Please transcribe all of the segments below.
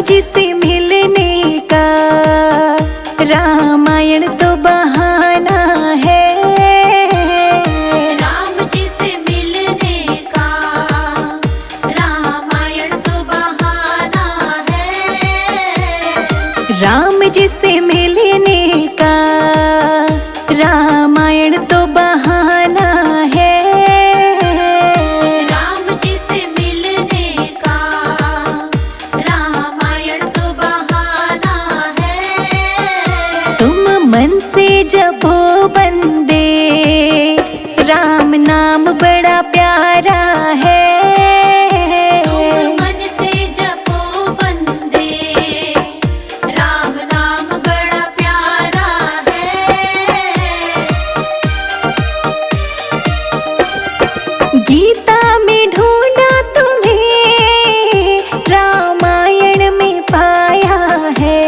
जी से मिलने का रामायण तो बहाना है। राम जी से मिलने का रामायण तो बहाना है। राम जी से मिलने का रामायण तो बहाना है। राम जी से मिलने का रामायण तो बहाना है। तुम मन से जपो बंदे राम नाम बड़ा प्यारा है। तुम मन से जपो बंदे राम नाम बड़ा प्यारा है। गीता में ढूंढा तुम्हें रामायण में पाया है।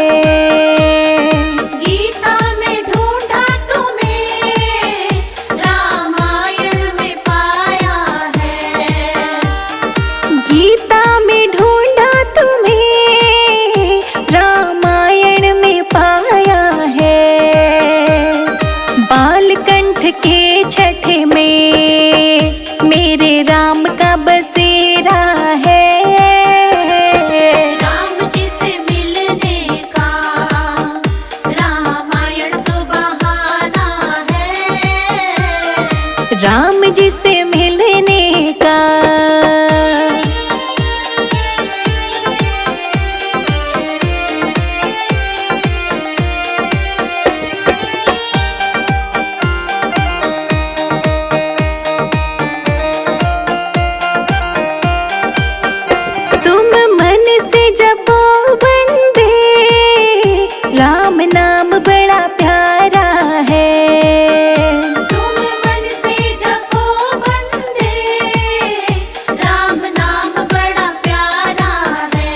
गीता में ढूंढा तुम्हें रामायण में पाया है। गीता में ढूंढा तुम्हें रामायण में पाया है। बालकंठ के छठ में मेरे राम का बसेरा है। राम जी से मिलने का रामायण तो बहाना है। राम जी से मिलने का तुम मन से जपो बंदे राम नाम बड़ा प्यारा है। तुम मन से जपो बंदे राम नाम बड़ा प्यारा है।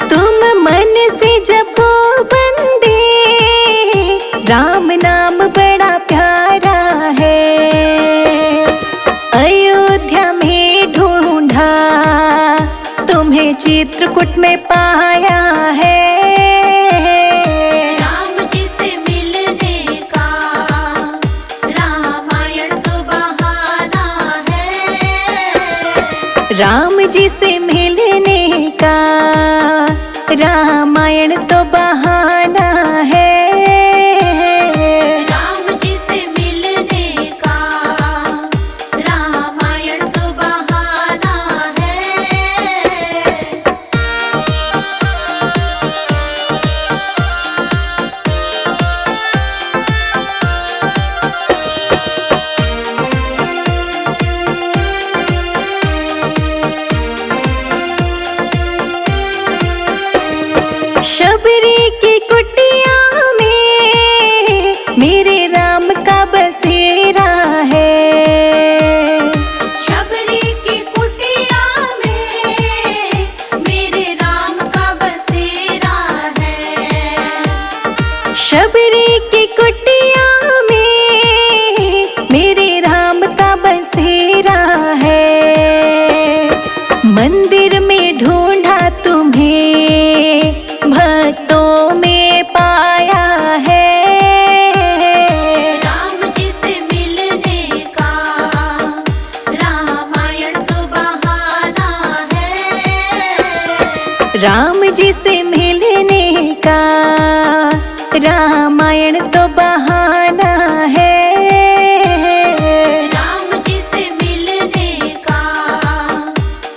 तुम मन से जपो बंदे राम नाम बड़ा प्यारा है। अयोध्या में ढूंढा तुम्हें चित्रकूट में पाया है। राम जी से मिलने का रामायण तो बहाना है। राम जी से मिलने का रामायण तो बहाना है। राम जी से मिलने का रामायण तो बहाना है। शबरी की कुटिया में मेरे राम का बसेरा है। शबरी की कुटिया में मेरे राम का बसेरा है। शबरी की कुटिया में मेरे राम का बसेरा है। मंदिर में ढूंढा तुम्हें भक्तों में पाया है। राम जी से मिलने का रामायण तो बहाना है। राम जी से मिलने का रामायण तो बहाना है। राम जी से मिलने का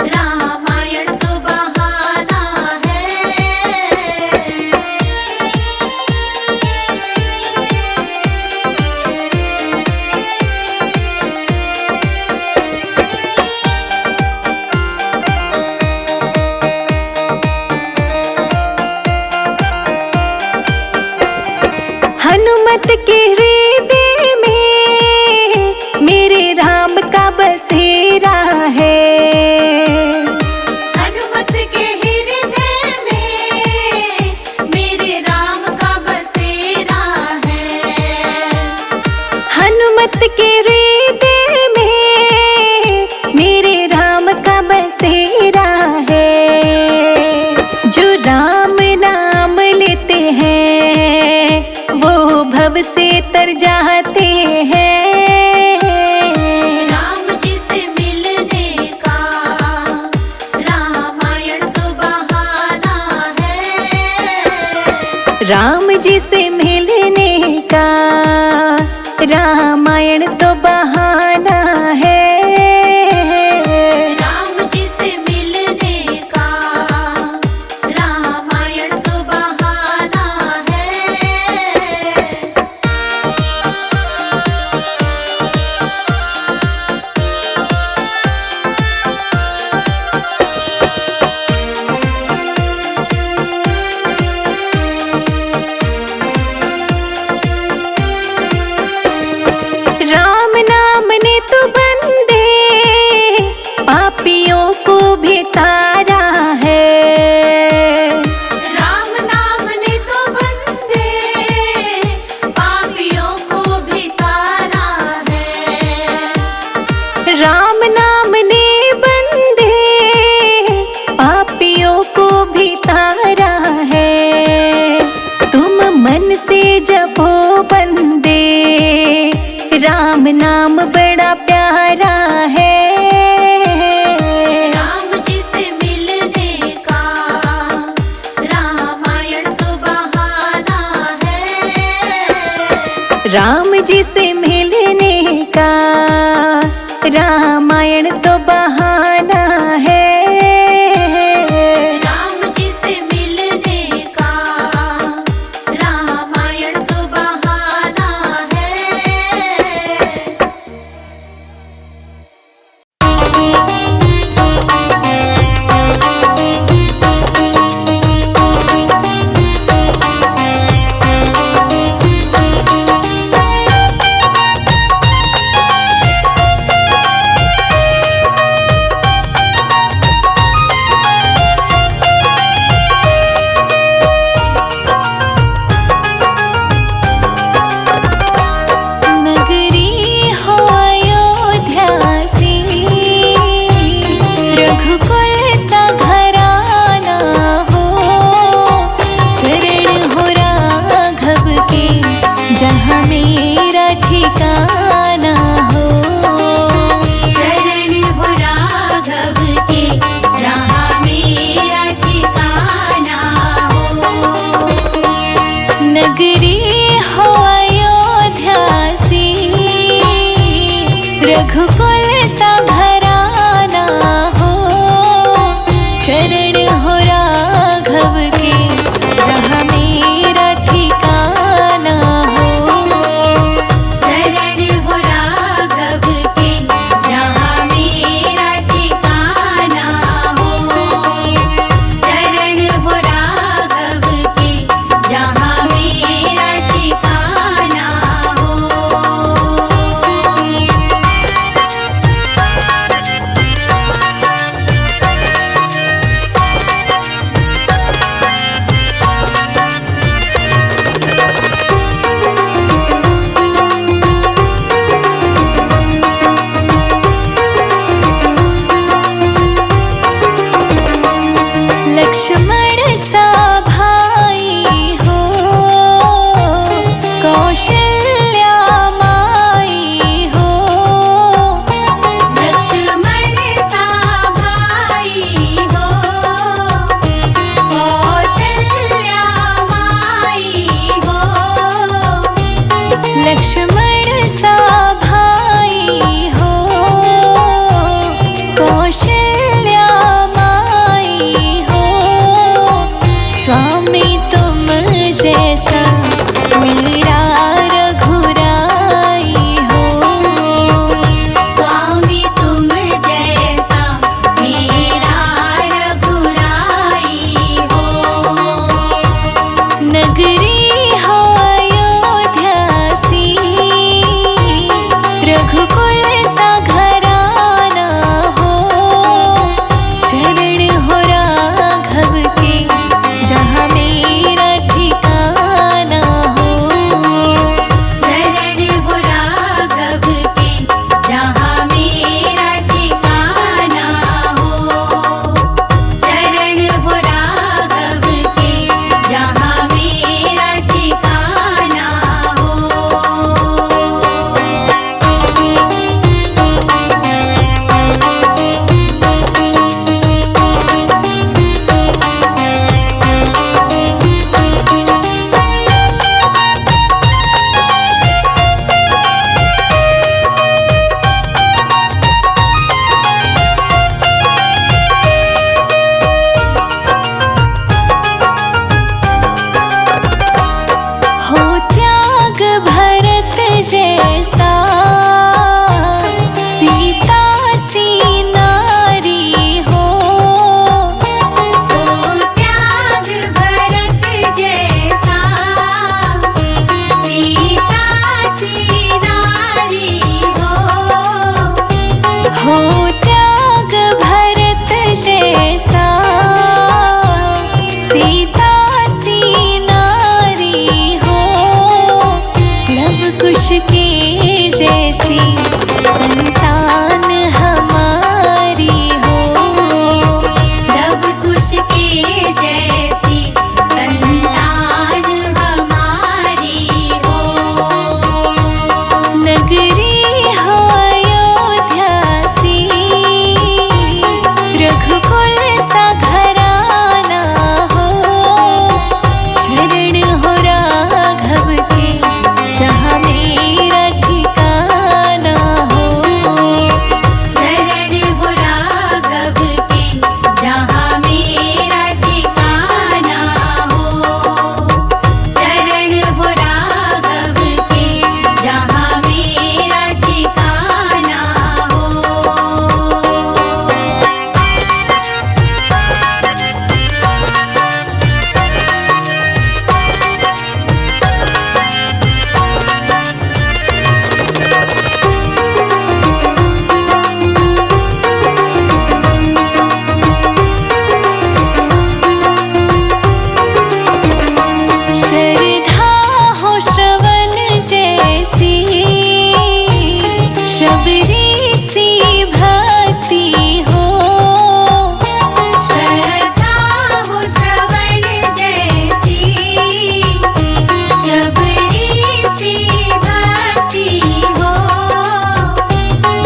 रामायण तो बहाना है। हनुमत के हृदय में मेरे राम का बसेरा है। हनुमत के हृदय में मेरे राम का बसेरा है। हनुमत के हृदय में मेरे राम का बसेरा है। जो राम बड़ा प्यारा है। राम जी से मिलने का रामायण तो बहाना है। राम जी से मिलने का रामायण तो बहाना है। राम जी से मिलने का रामायण तो बहाना है। नगरी हो अयोध्या सी, रघुकुल सा घराना हो। चरण हो राघव के जहाँ मेरा ठिकाना हो। चरण हो राघव के जहाँ मेरा ठिकाना हो। नगरी हो अयोध्या सी, रघुकुल सा घराना हो। चरण हो राघव के जहाँ मेरा ठिकाना हो। चरण हो राघव के जहाँ मेरा ठिकाना हो। चरण हो राघव के जहाँ मेरा ठिकाना हो। लक्ष्मण सा भाई हो, कौशल्या माई हो। लक्ष्मण सा भाई हो, कौशल्या माई हो। लक्ष्मण सा भाई हो, कौशल्या माई हो। स्वामी तुम जैसा मेरा रघुराई हो। स्वामी तुम जैसा मेरा रघुराई हो। नगरी हो अयोध्या सी, रघुकुल सा घराना हो। चरण हो राघव के जहाँ मेरा ठिकाना हो। चरण हो राघव के जहाँ मेरा ठिकाना हो। चरण हो राघव के जहाँ मेरा ठिकाना हो। हो त्याग भरत जैसा, सीता सी नारी हो। हो त्याग भरत जैसा, सीता सी नारी हो। हो त्याग भरत जैसा, सीता सी नारी हो। लव कुश के जैसी संतान हमारी हो। लव कुश के जैसी संतान हमारी हो। नगरी हो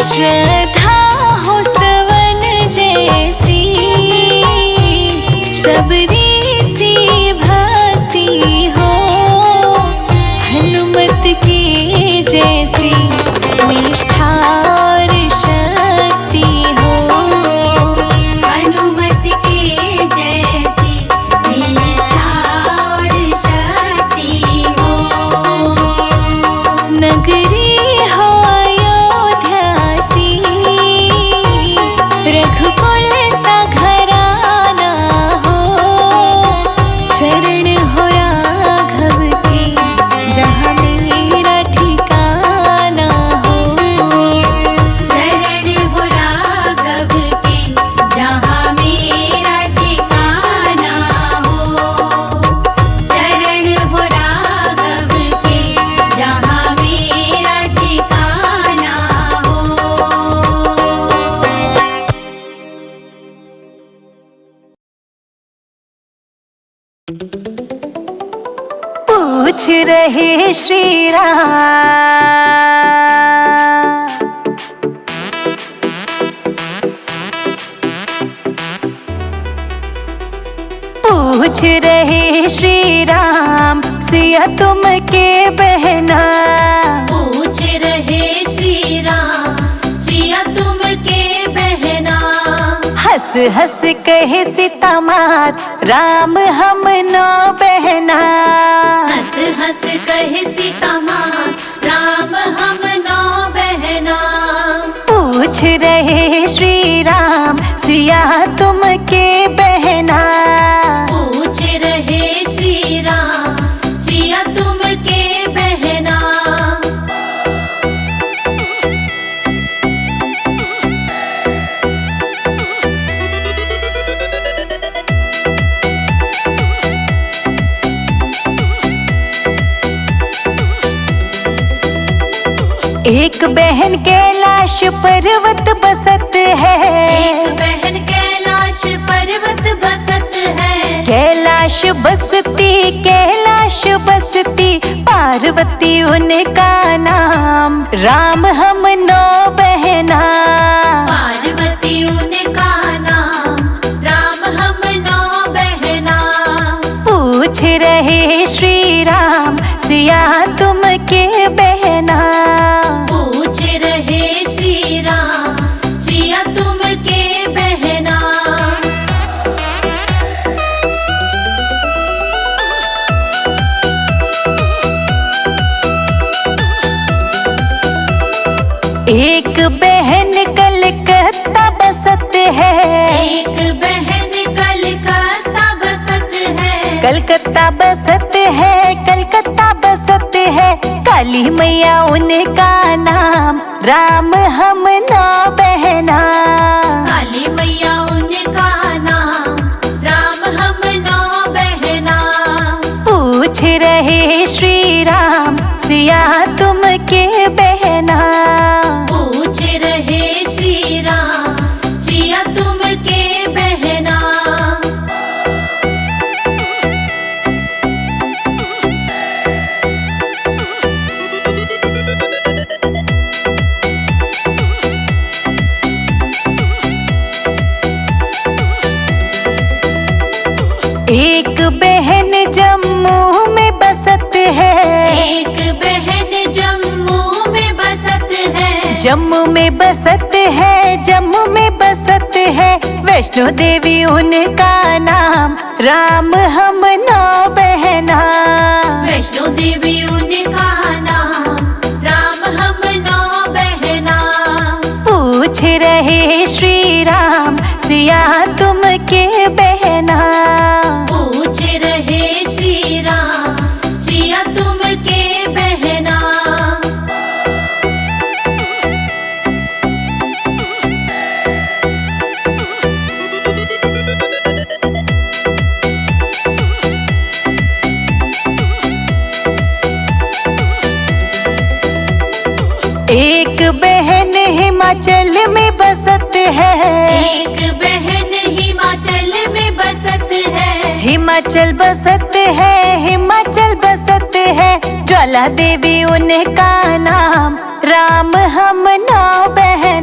श्रद्धा हो सवन जैसी, शबरी सी भक्ति हो, हनुमत की जैसी निष्ठा और शक्ति हो। हनुमत के जैसी निष्ठा और शक्ति हो। नगरी हो अयोध्या सी, रघुकुल सा घराना हो, चरण हो राघव के जहाँ मेरा ठिकाना हो। चरण हो राघव के जहाँ मेरा ठिकाना हो। चरण हो राघव के जहाँ मेरा ठिकाना हो। पूछ रहे श्री राम, पूछ रहे श्री राम, सिया तुम के बहना। पूछ रहे श्री राम, सिया तुम के बहना। हंस हंस कहे सीता मात, राम हम नो बहना। हंस हंस कहे सीता माँ, राम हम नौ बहना। पूछ रहे श्री राम, सिया तुम के बहना। पूछ रहे श्री राम, सिया तुम के बहना। एक बहन कैलाश पर्वत बसत है। एक बहन कैलाश पर्वत बसत है। कैलाश बसती पार्वती उनका नाम, राम हम नो बहना। पार्वती उनका नाम, राम हम नौ बहना। पूछ रहे श्री राम, सिया तुम के बहना। पूछ रहे श्री राम, सिया तुम के बहना। एक बहन कलकत्ता बसत है। एक बहन कलकत्ता बसत है। कलकत्ता बसत है, कलकत्ता बसत है, काली मैया उनका नाम, राम हम नो बहना। काली मैया उनका नाम, राम हम नौ बहना। पूछ रहे श्री राम, सिया तुम के बहना। पूछ रहे श्री राम, सिया तुम के बहना। एक बहन जम्मू में बसत है। एक बहन जम्मू में बसत है। जम्मू में बसत है, जम्मू में बसत है, वैष्णो देवी उनका नाम, राम हम नो बहना। वैष्णो देवी उनका नाम, राम हम नौ बहना। पूछ रहे श्री राम, सिया तुम के बहना। पूछ रहे श्री राम, सिया तुम के बहना। एक बहन हिमाचल में बसत है। एक बहन हिमाचल में बसत है। हिमाचल बसत है, हिमाचल बसत है, ज्वाला देवी उनका नाम, राम हम नो बहना।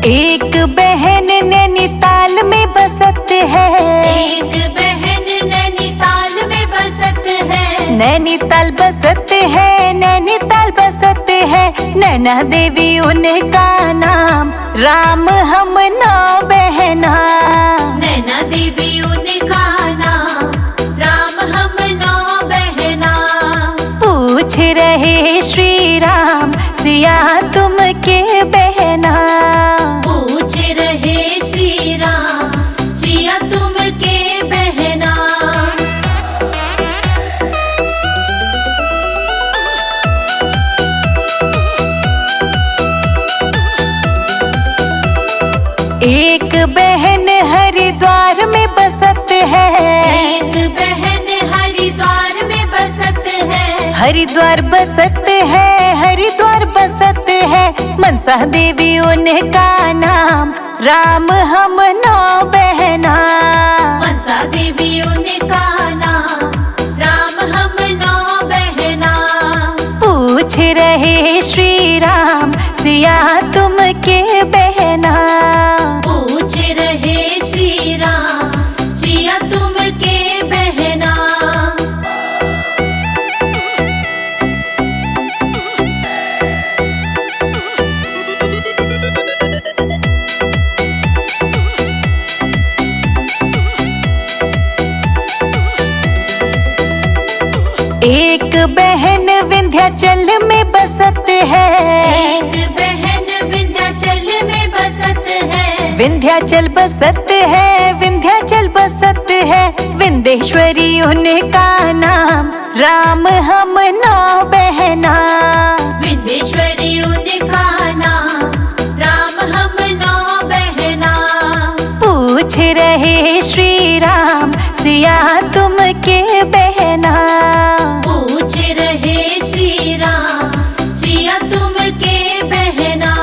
एक बहन नैनीताल में बसत है, एक बहन नैनीताल में बसत है, नैनीताल बसत है, नैनीताल बसत है। नैना देवी उनका नाम, राम हम 9 बहना। नैना देवी उनका नाम, राम हम 9 बहना। पूछ रहे श्री राम, सिया तुम के बहना। पूछ रहे श्री राम, सिया तुम के बहना। एक बहन हरिद्वार में बसत है, एक बहन हरिद्वार में बसत है, हरिद्वार बसत है, हरिद्वार बसत है। मनसा देवी उनका नाम, राम हम 9 बहना। मनसा देवी उनका नाम, राम हम 9 बहना। पूछ रहे श्री राम, सिया तुम के बहना। पूछ रहे श्री राम, सिया तुम के बहना। एक बहन विंध्याचल में बसत है, एक बहन विंध्याचल में बसत है, विंध्याचल बसत है, विंध्याचल बसत है। विंध्येश्वरी उनका नाम, राम हम 9 बहना। विंध्येश्वरी उनका नाम, राम हम 9 बहना। पूछ रहे श्री राम, सिया तुम के बहना। पूछ रहे श्री राम, सिया तुम के बहना।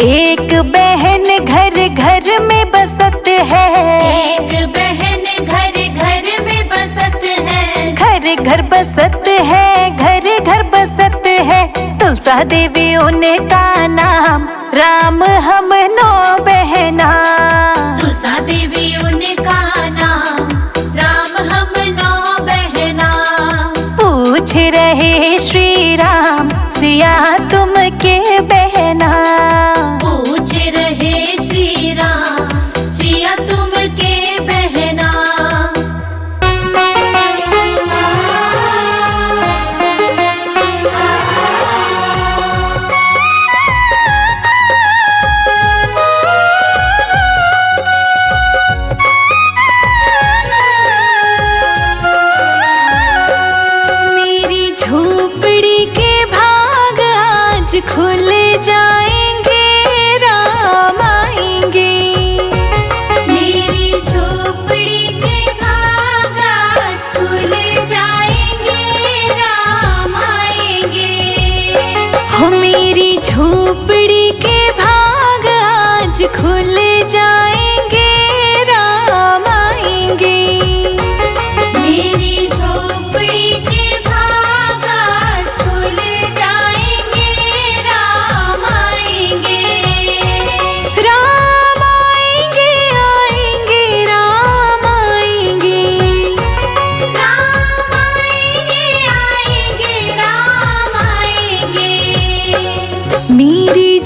एक बहन घर घर में बसत है, एक बहन घर घर में बसत है, घर घर बसत है, घर घर बसत है। तुलसा देवी उनका नाम, राम हम 9 बहना। तुलसा देवी उनका नाम, राम हम 9 बहना। पूछ रहे श्री राम, सिया तुम के बहना। पूछ रहे श्री राम, सिया तुम के बहना। मेरी झोपड़ी के भाग आज खुल जाएंगे, राम आएंगे। मेरी झोपड़ी के भाग आज खुल जाएंगे, राम आएंगे। हो मेरी झोपड़ी के भाग आज खुल जाएंगे, राम आएंगे। मेरी झोपड़ी के भाग आज खुल जाएंगे, राम आएंगे। राम आएंगे, आएंगे, राम आएंगे। राम आएंगे, आएंगे, राम आएंगे। मेरी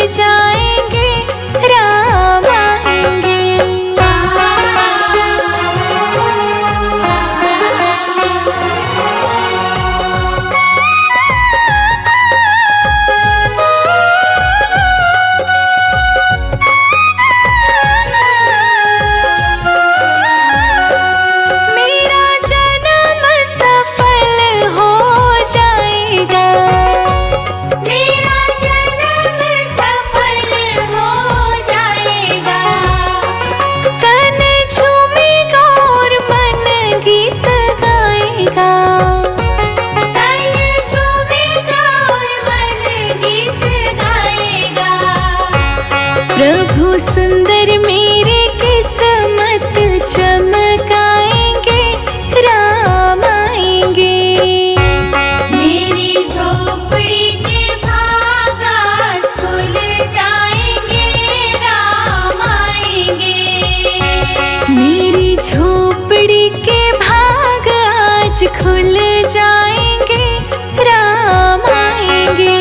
जाएंगे, राम आएंगे। मेरा जन्म सफल हो जाएगा, मेरा जन्म सफल हो जाएगा। तन झूमेगा और मन गीत गाएगा। तन झूमेगा और मन गीत गाएगा। प्रभु सुंदर मेरे किस्मत चमकाएंगे, राम आएंगे। मेरी झोपड़ी के भाग आज खुल जाएंगे, राम आएंगे। मेरी झोपड़ी के भाग आज खुल जाएंगे, राम आएंगे।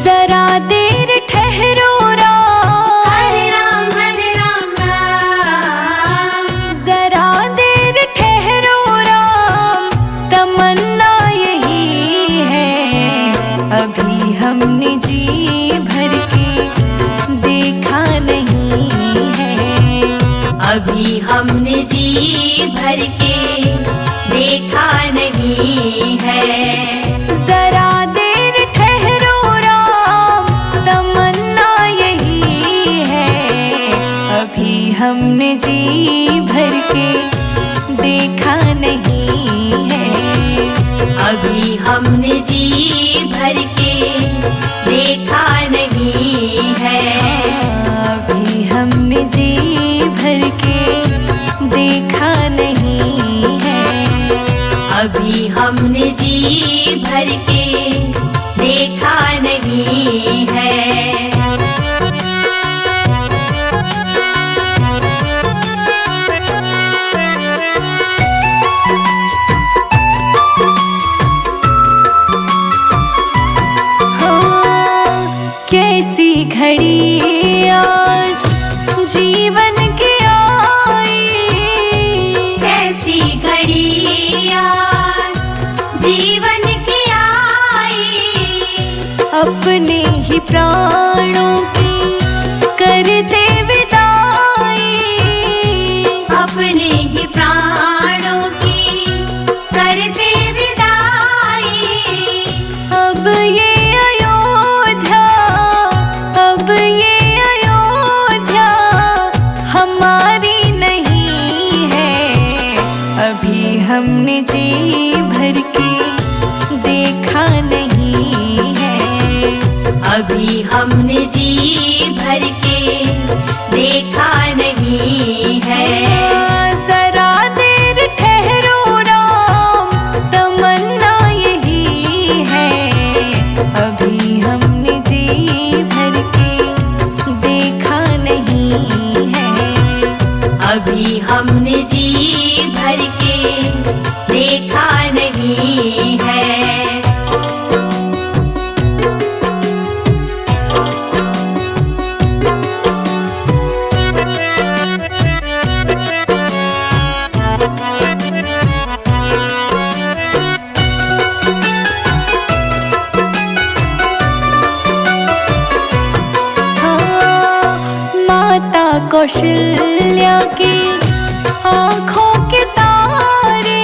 जरा देर ठहरो राम, हरे राम राम। जरा देर ठहरो राम, तमन्ना यही है। अभी हमने जी भर के देखा नहीं है। अभी हमने जी भर के देखा नहीं है। जरा देर ठहरो राम, तमन्ना यही है। अभी हमने जी भर के देखा नहीं है। अभी हमने जी भर के देखा नहीं है। अभी हमने जी भर के देखा नहीं है। अभी हमने जी भर के देखा नहीं है। कैसी घड़ी आज जीवन की आई। कैसी घड़ी आज जीवन की आई। अपने ही प्राणों की करते विदाई। अपने ही प्राणों की करते विदाई। अब ये अयोध्या, अब ये अयोध्या हमारी नहीं है। अभी हमने जी भर के देखा नहीं है। अभी हमने जी भर के देखा नहीं है। जरा देर ठहरो राम, तमन्ना यही है। अभी हमने जी भर के देखा नहीं है। अभी हमने जी भर के देखा नहीं है। माता कौशल्या की आँखों के तारे।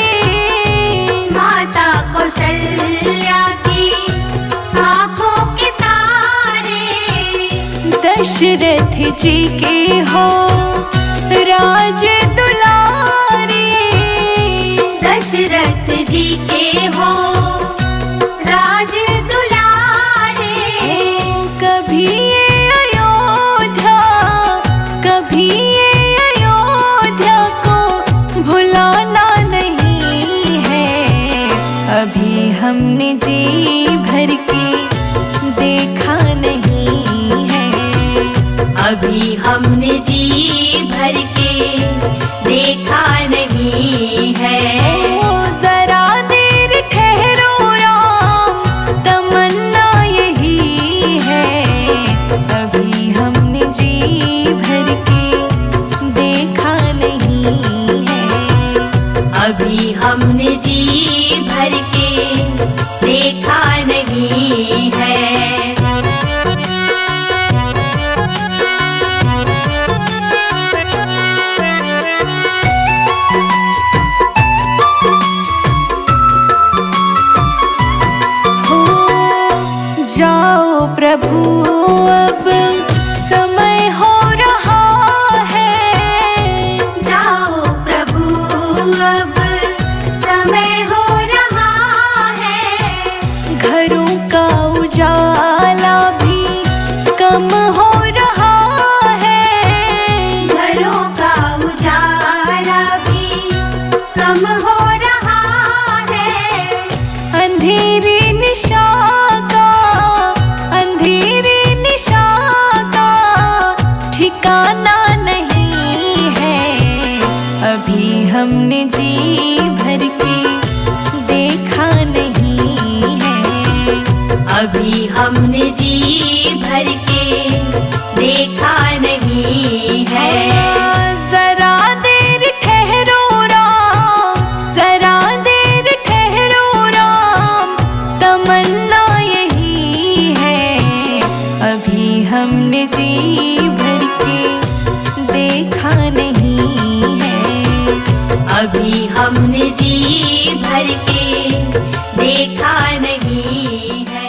माता कौशल्या की आँखों के तारे। दशरथ जी के हो राज दुलारे। दशरथ जी के हो राज दुलारे। कभी ये अयोध्या, कभी ये अयोध्या को भुलाना नहीं हमने जी भर के देखा नहीं है। अभी हमने जी भर के देखा नहीं है। ओ जरा देर ठहरो राम, तमन्ना यही है। अभी हमने जी भर के देखा नहीं है। अभी हमने जी भर के देखा नहीं है। हो जाओ प्रभु अब समय हो रहा है। जाओ प्रभु अब समय हो रहा है। घरों का उजाला भी कम हो रहा है। घरों का उजाला भी कम हो रहा है। अंधेरी निशा का, अंधेरी निशा का ठिकाना नहीं है। अभी हमने जी भर के देखा नहीं है। अभी हमने जी भर के देखा नहीं है। जरा देर ठहरो राम, जरा देर ठहरो राम, तमन्ना यही है। अभी हमने जी भर के देखा नहीं है। अभी हमने जी भर के देखा नहीं है।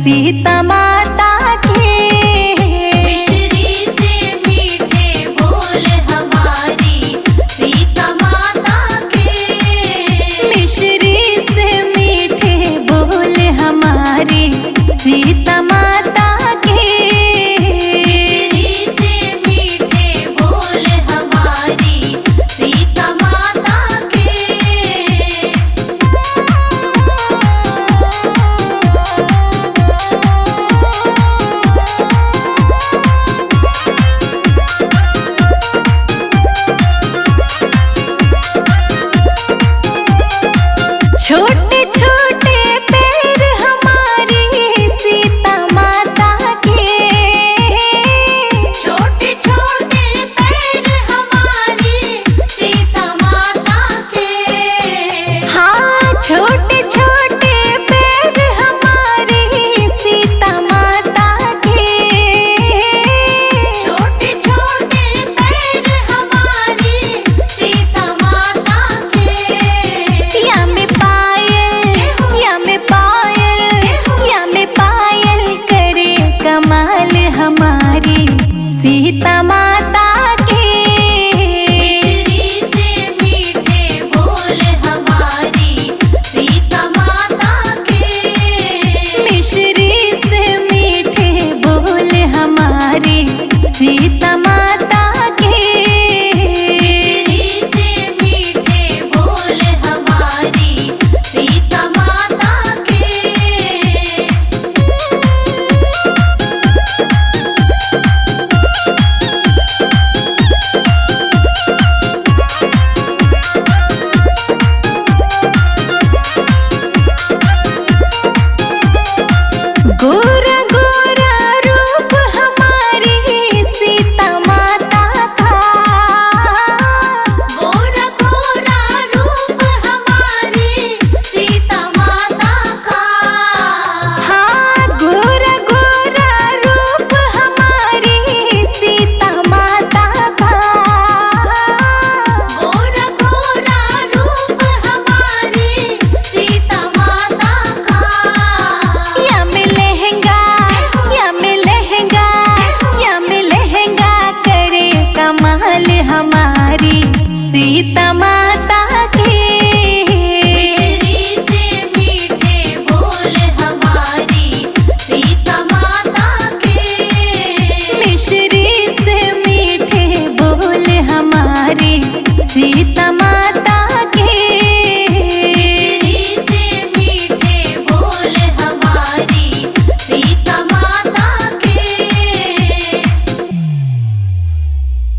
सीता माता के। मिश्री से मीठे बोल हमारी सीता माता के। मिश्री से मीठे बोल हमारी सीता माता के। मिश्री से मीठे बोल हमारी सीता माता के। छोटे छोटे पैर हमारी सीता माता के। छोटे छोटे पैर हमारी सीता माता के। हाँ, छोटे छोटे पैर हमारी सीता माता के। छोटे छोटे पैर हमारी सीता माता के। या में पायल, या में पायल, या में पायल करे कमाल हमारी सीता माता के। मिश्री से मीठे बोल हमारी सीता माता के। मिश्री से मीठे बोल हमारी सीता माता के। मिश्री से मीठे बोल हमारी सीता माता के। गोद